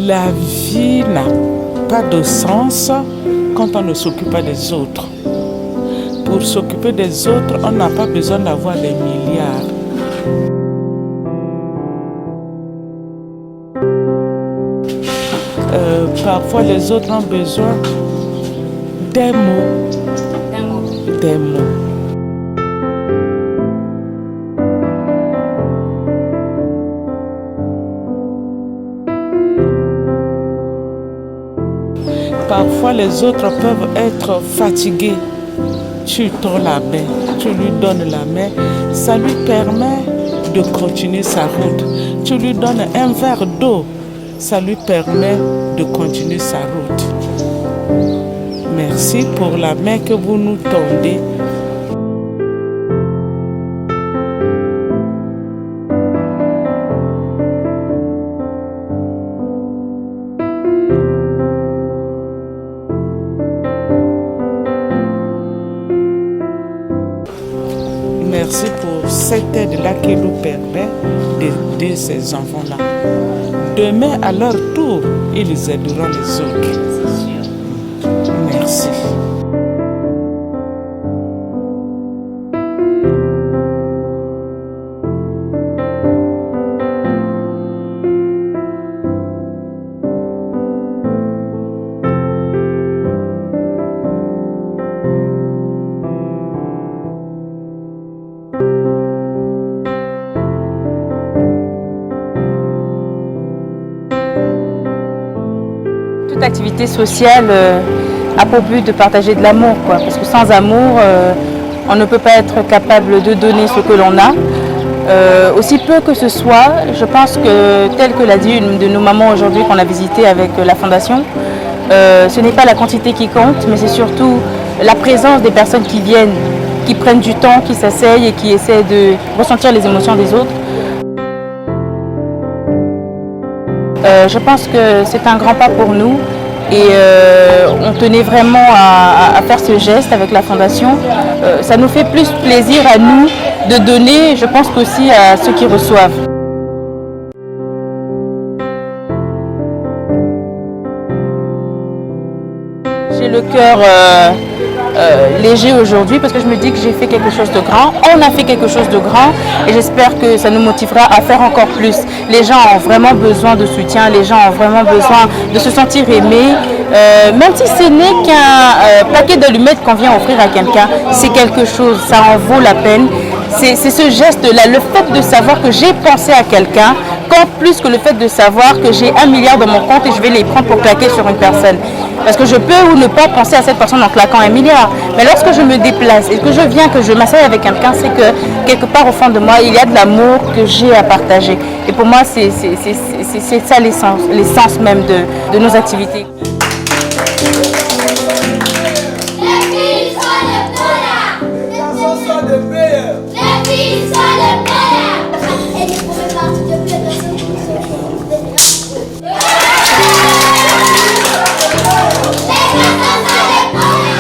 La vie n'a pas de sens quand on ne s'occupe pas des autres. Pour s'occuper des autres, on n'a pas besoin d'avoir des milliards. Parfois, les autres ont besoin des mots. Des mots. Parfois, les autres peuvent être fatigués. Tu tends la main, tu lui donnes la main, ça lui permet de continuer sa route. Tu lui donnes un verre d'eau, ça lui permet de continuer sa route. Merci pour la main que vous nous tendez. Merci pour cette aide-là qui nous permet d'aider ces enfants-là. Demain, à leur tour, ils aideront les autres. Merci. Toute activité sociale a pour but de partager de l'amour, parce que sans amour, on ne peut pas être capable de donner ce que l'on a. Aussi peu que ce soit, je pense que, tel que l'a dit une de nos mamans aujourd'hui qu'on a visité avec la Fondation, ce n'est pas la quantité qui compte, mais c'est surtout la présence des personnes qui viennent, qui prennent du temps, qui s'asseyent et qui essaient de ressentir les émotions des autres. Je pense que c'est un grand pas pour nous et on tenait vraiment à faire ce geste avec la Fondation. Ça nous fait plus plaisir à nous de donner, je pense qu'aussi à ceux qui reçoivent. J'ai le cœur léger aujourd'hui parce que je me dis que j'ai fait quelque chose de grand. On a fait quelque chose de grand et j'espère que ça nous motivera à faire encore plus. Les gens ont vraiment besoin de soutien, les gens ont vraiment besoin de se sentir aimés. Même si ce n'est qu'un paquet d'allumettes qu'on vient offrir à quelqu'un, c'est quelque chose, ça en vaut la peine. C'est ce geste-là, le fait de savoir que j'ai pensé à quelqu'un, compte plus que le fait de savoir que j'ai 1 milliard dans mon compte et je vais les prendre pour claquer sur une personne. Parce que je peux ou ne pas penser à cette personne en claquant 1 milliard. Mais lorsque je me déplace et que je viens, que je m'asseye avec quelqu'un, c'est que quelque part au fond de moi, il y a de l'amour que j'ai à partager. Et pour moi, c'est ça l'essence même de nos activités.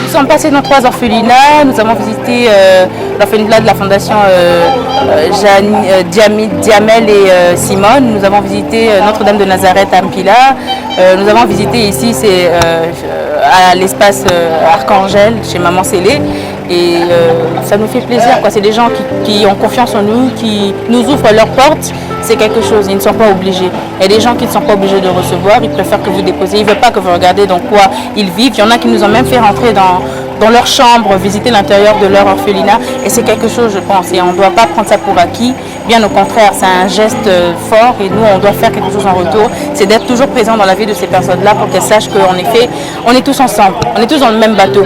Nous sommes passés dans 3 orphelinats, nous avons visité l'orphelinat de la Fondation Diamel et Simone, nous avons visité Notre-Dame de Nazareth à Mpila, nous avons visité ici à l'espace Archangel chez Maman Célé et ça nous fait plaisir, c'est des gens qui ont confiance en nous, qui nous ouvrent leurs portes. C'est quelque chose, ils ne sont pas obligés. Il y a des gens qui ne sont pas obligés de recevoir, ils préfèrent que vous déposiez, ils ne veulent pas que vous regardiez dans quoi ils vivent. Il y en a qui nous ont même fait rentrer dans leur chambre, visiter l'intérieur de leur orphelinat. Et c'est quelque chose, je pense, et on ne doit pas prendre ça pour acquis. Bien au contraire, c'est un geste fort et nous, on doit faire quelque chose en retour. C'est d'être toujours présent dans la vie de ces personnes-là pour qu'elles sachent qu'en effet, on est tous ensemble, on est tous dans le même bateau.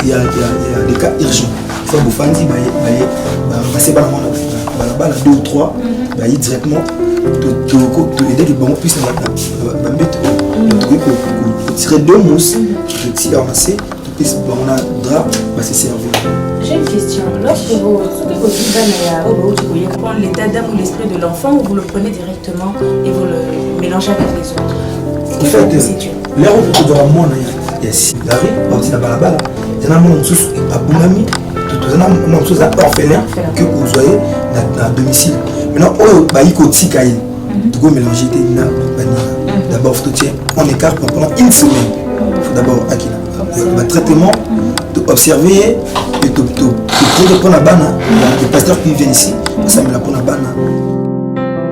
Il y a des cas urgents. Il faut que vous 2 ou 3, directement aider les bons puissent tirer 2 mousses, ramasser, J'ai une question. Lorsque vous prenez l'état d'âme ou l'esprit de l'enfant, vous le prenez directement et vous le mélangez avec les autres. En fait, l'air où tu dois il y a 6 gari, parti la balabala, il y a un moment où tu as une chose orphelin que vous voyez dans le domicile. Maintenant, il faut mélanger d'abord, on écarte pendant une semaine. Il faut d'abord le traitement, observer, et répondre à Bana. Les pasteurs qui viennent ici, ça me répond à Bana.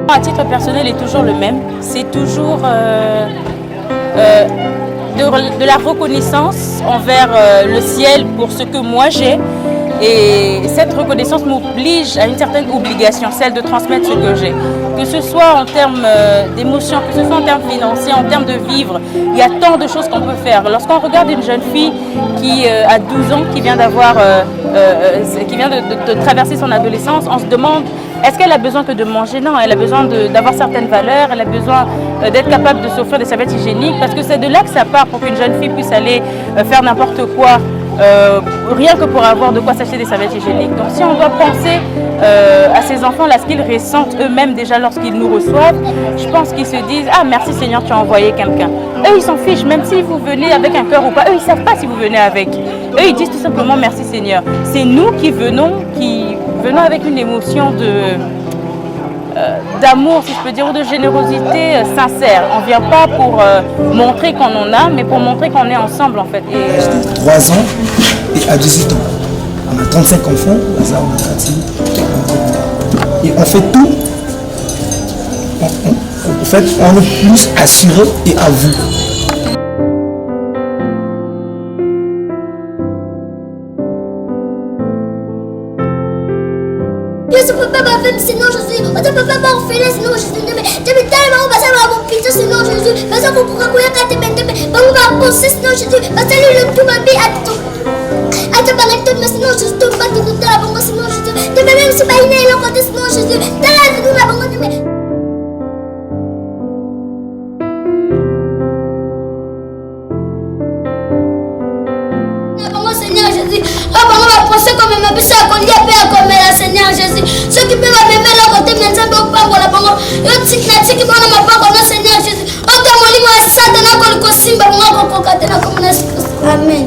À titre personnel, est toujours le même. C'est toujours de la reconnaissance envers le ciel pour ce que moi j'ai. Et cette reconnaissance m'oblige à une certaine obligation, celle de transmettre ce que j'ai. Que ce soit en termes d'émotion, que ce soit en termes financiers, en termes de vivre, il y a tant de choses qu'on peut faire. Lorsqu'on regarde une jeune fille qui a 12 ans, qui vient de traverser son adolescence, on se demande est-ce qu'elle a besoin que de manger? Non, elle a besoin d'avoir certaines valeurs, elle a besoin d'être capable de s'offrir des serviettes hygiéniques, parce que c'est de là que ça part pour qu'une jeune fille puisse aller faire n'importe quoi. Rien que pour avoir de quoi s'acheter des serviettes hygiéniques. Donc si on doit penser à ces enfants-là, ce qu'ils ressentent eux-mêmes déjà lorsqu'ils nous reçoivent, je pense qu'ils se disent « Ah merci Seigneur, tu as envoyé quelqu'un ». Eux ils s'en fichent, même si vous venez avec un cœur ou pas, eux ils ne savent pas si vous venez avec. Eux ils disent tout simplement « Merci Seigneur ». C'est nous qui venons avec une émotion d'amour, si je peux dire, ou de générosité sincère. On ne vient pas pour montrer qu'on en a, mais pour montrer qu'on est ensemble en fait. J'ai 3 ans et à 18 ans. On a 35 enfants, et on fait tout. En fait, on est plus assuré et à vous. Je ne peux pas m'enfermer, sinon Jésus. Je ne peux pas m'enfermer, sinon Jésus. Je vais tellement passer à mon pitié, sinon Jésus. Parce que vous pourrez courir quand tu m'aimes. Bon, ma pensée, sinon Jésus. Parce que le tout m'a mis à tout. À te parler de sinon Jésus. Tu vas te donner la banque, sinon Jésus. Tu peux même si pas une élan quand sinon Jésus. Tu vas te donner la banque. Seigneur Jésus, on va penser comme ma bise à collier comme la Seigneur Jésus. Ceux qui peuvent m'aimer là côté maintenant pas voilà bon. Yo tiknati qui bona mapako na Seigneur Jésus. On te moli moi satana ko ko simba moi ko katena comme na Amen.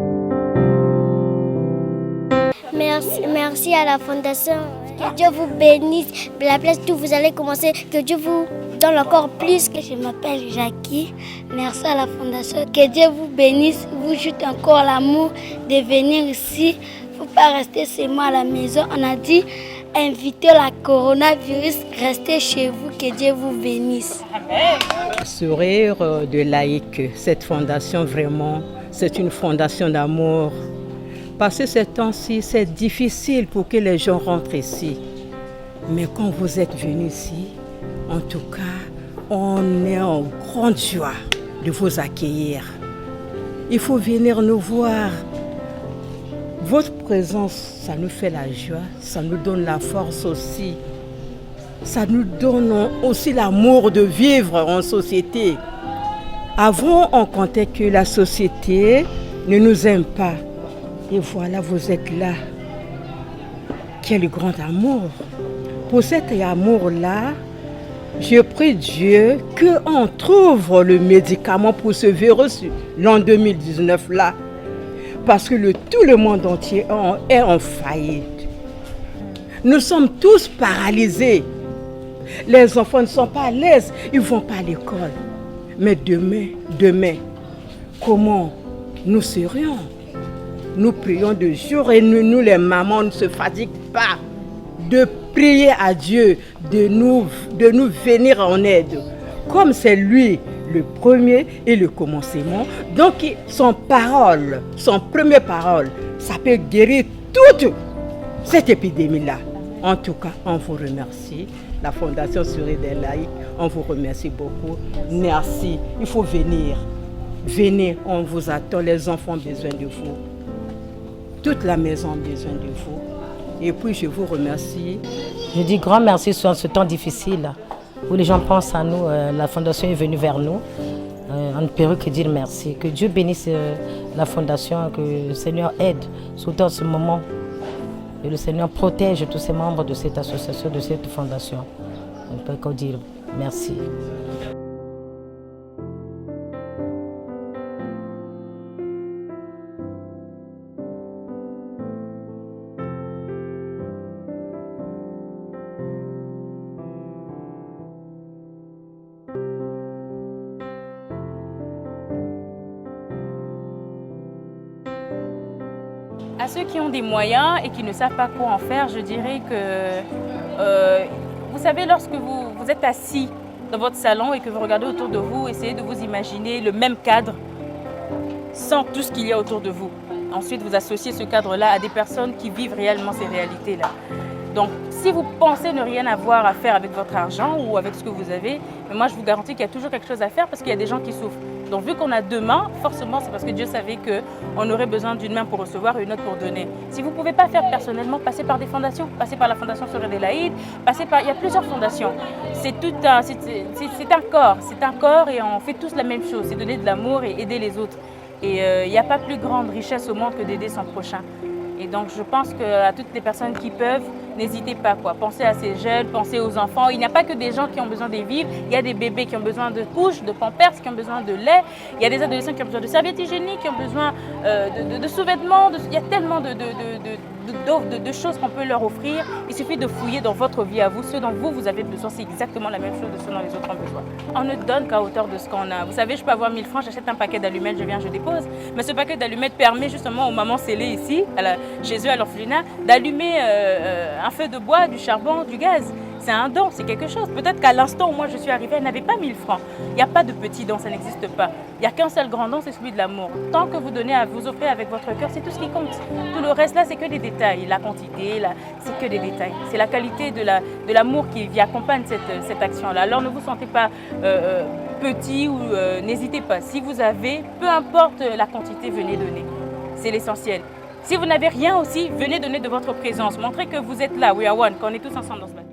Merci à la fondation. Que Dieu vous bénisse. La place où vous allez commencer, que Dieu vous donne encore plus. Je m'appelle Jackie. Merci à la fondation. Que Dieu vous bénisse. Vous joute encore l'amour de venir ici. Il ne faut pas rester seulement à la maison. On a dit invitez la coronavirus. Restez chez vous. Que Dieu vous bénisse. Sourire de laïque. Cette fondation, vraiment, c'est une fondation d'amour. Parce que ces temps-ci, c'est difficile pour que les gens rentrent ici. Mais quand vous êtes venus ici, en tout cas, on est en grande joie de vous accueillir. Il faut venir nous voir. Votre présence, ça nous fait la joie, ça nous donne la force aussi. Ça nous donne aussi l'amour de vivre en société. Avant, on comptait que la société ne nous aime pas. Et voilà, vous êtes là. Quel grand amour. Pour cet amour-là, je prie Dieu qu'on trouve le médicament pour ce virus l'an 2019-là. Parce que tout le monde entier est en faillite. Nous sommes tous paralysés. Les enfants ne sont pas à l'aise, ils ne vont pas à l'école. Mais demain, comment nous serions? Nous prions de jour et nous les mamans ne se fatiguent pas de prier à Dieu, de nous venir en aide. Comme c'est lui le premier et le commencement, donc son première parole, ça peut guérir toute cette épidémie-là. En tout cas, on vous remercie. La Fondation Sourire des laïcs, on vous remercie beaucoup. Merci. Il faut venir. Venez, on vous attend. Les enfants ont besoin de vous. Toute la maison a besoin de vous. Et puis, je vous remercie. Je dis grand merci sur ce temps difficile où les gens pensent à nous. La Fondation est venue vers nous. On ne peut que dire merci. Que Dieu bénisse la Fondation, que le Seigneur aide, surtout en ce moment. Et le Seigneur protège tous ces membres de cette association, de cette fondation. On ne peut que dire merci. À ceux qui ont des moyens et qui ne savent pas quoi en faire, je dirais que, vous savez, lorsque vous êtes assis dans votre salon et que vous regardez autour de vous, essayez de vous imaginer le même cadre sans tout ce qu'il y a autour de vous. Ensuite, vous associez ce cadre-là à des personnes qui vivent réellement ces réalités-là. Donc, si vous pensez ne rien avoir à faire avec votre argent ou avec ce que vous avez, mais moi, je vous garantis qu'il y a toujours quelque chose à faire parce qu'il y a des gens qui souffrent. Donc, vu qu'on a 2 mains, forcément, c'est parce que Dieu savait qu'on aurait besoin d'une main pour recevoir et une autre pour donner. Si vous ne pouvez pas faire personnellement, passez par des fondations. Passez par la Fondation Sœur Adélaïde, il y a plusieurs fondations. C'est un corps et on fait tous la même chose. C'est donner de l'amour et aider les autres. Et il n'y a pas plus grande richesse au monde que d'aider son prochain. Et donc, je pense qu'à toutes les personnes qui peuvent, n'hésitez pas. Pensez à ces jeunes, pensez aux enfants. Il n'y a pas que des gens qui ont besoin de vivre. Il y a des bébés qui ont besoin de couches, de pampers, qui ont besoin de lait. Il y a des adolescents qui ont besoin de serviettes hygiéniques, qui ont besoin de sous-vêtements. Il y a tellement de choses qu'on peut leur offrir. Il suffit de fouiller dans votre vie à vous. Ce dont vous avez besoin, c'est exactement la même chose de ce dont les autres ont besoin. On ne donne qu'à hauteur de ce qu'on a. Vous savez, je peux avoir 1000 francs, j'achète un paquet d'allumettes, je viens, je dépose. Mais ce paquet d'allumettes permet justement aux mamans scellées ici, chez eux à l'orphelinat, d'allumer un feu de bois, du charbon, du gaz. C'est un don, c'est quelque chose. Peut-être qu'à l'instant où moi je suis arrivée, elle n'avait pas 1000 francs. Il n'y a pas de petit don, ça n'existe pas. Il n'y a qu'un seul grand don, c'est celui de l'amour. Tant que vous donnez, vous offrez avec votre cœur, c'est tout ce qui compte. Tout le reste là, c'est que des détails. La quantité, c'est que des détails. C'est la qualité de l'amour qui accompagne cette action-là. Alors ne vous sentez pas petit ou n'hésitez pas. Si vous avez, peu importe la quantité, venez donner. C'est l'essentiel. Si vous n'avez rien aussi, venez donner de votre présence. Montrez que vous êtes là, we are one, qu'on est tous ensemble dans ce bateau.